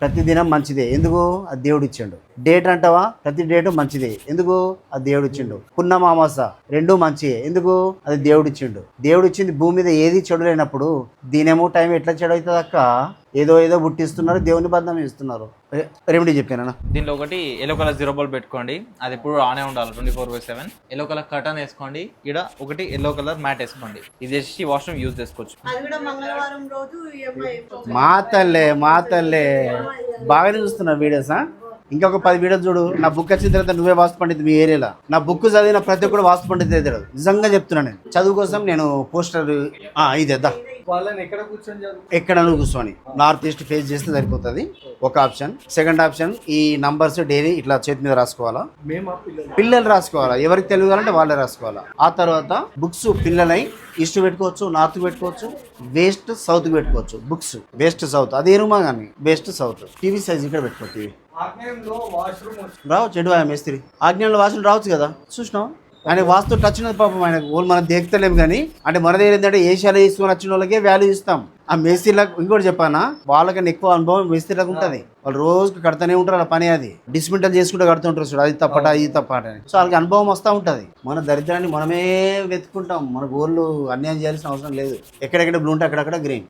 ప్రతి దినం మంచిదే, ఎందుకు? అది దేవుడు ఇచ్చిండు. డేట్ అంటావా? ప్రతి డేటు మంచిదే, ఎందుకు? అది దేవుడు ఇచ్చిండు. పున్నమ అమాస రెండు మంచియే, ఎందుకు? అది దేవుడు ఇచ్చిండు. దేవుడు ఇచ్చింది భూమి మీద ఏది చెడు లేనప్పుడు దీనేమో టైం ఎట్లా చెడు అవుతుంది అక్క? ఏదో ఏదో పుట్టిస్తున్నారు, దేవుని బంధం ఇస్తున్నారు. రెమెడీ చెప్పాను. దీంట్లో ఒకటి ఎల్లో కలర్ 0 బల్బ్ పెట్టుకోండి, అది ఎప్పుడు ఆనే ఉండాలి 24/7. ఎల్లో కలర్ కర్టన్ వేసుకోండి, ఇక్కడ ఒకటి ఎల్లో కలర్ మ్యాట్ వేసుకోండి. ఇది వచ్చి వాష్రూమ్ యూజ్ చేసుకోవచ్చు. మా తల్లే బాగానే చూస్తున్నా వీడియోస్. ఇంకొక 10 వీడియోస్ చూడు. నా బుక్ వచ్చిన తర్వాత నువ్వే వాస్తు పండితు మీ ఏరియాలో. నా బుక్ చదివిన ప్రతి ఒక్కరు వాస్తు పండితు అవుతాడు. నిజంగా చెప్తున్నా, నేను చదువు కోసం నేను పోస్టర్ ఇదేద్దా ఎక్కడ నువ్వు కూర్చొని నార్త్ ఈస్ట్ ఫేస్ చేస్తే సరిపోతుంది. ఒక ఆప్షన్. సెకండ్ ఆప్షన్, ఈ నంబర్స్ డైలీ ఇట్లా చేతి మీద రాసుకోవాలా, పిల్లలు రాసుకోవాలా, ఎవరికి తెలియాలంటే వాళ్ళే రాసుకోవాలా. ఆ తర్వాత బుక్స్ పిల్లలై ఈస్ట్ పెట్టుకోవచ్చు, నార్త్ పెట్టుకోవచ్చు, వెస్ట్ సౌత్ పెట్టుకోవచ్చు. బుక్స్ వెస్ట్ సౌత్, అదే రూమా కానీ వెస్ట్ సౌత్. టీవీ సైజ్ ఇక్కడ పెట్టుకో. టీవీ రావచ్చు, ఎటు మేస్త్రి ఆజ్ఞంలో వాష్రూమ్ రావచ్చు కదా, చూసినాం. ఆయన వాస్తు టచ్ ఉన్నది పాపం, ఆయన మనం దేకుతలేము. కానీ అంటే మన దగ్గర ఏంటంటే ఏషియాలో తీసుకొని వచ్చిన వాళ్ళకే వాల్యూ ఇస్తాం. ఆ మేస్త్రీలకు ఇంకోటి చెప్పానా, వాళ్ళకన్నా ఎక్కువ అనుభవం మేస్త్రీలకు ఉంటుంది. వాళ్ళు రోజుకి కడతానే ఉంటారు, అలా పని అది డిస్మెంటల్ చేసుకుంటూ కడుతుంటారు. చూడు, అది తప్పట ఇది తప్పట అని. సో వాళ్ళకి అనుభవం వస్తూ ఉంటుంది. మన దరిద్రాన్ని మనమే వెతుకుంటాం. మన గోళ్ళు అన్యాయం చేయాల్సిన అవసరం లేదు. ఎక్కడెక్కడ బ్లూ ఉంటే అక్కడక్కడ గ్రీన్.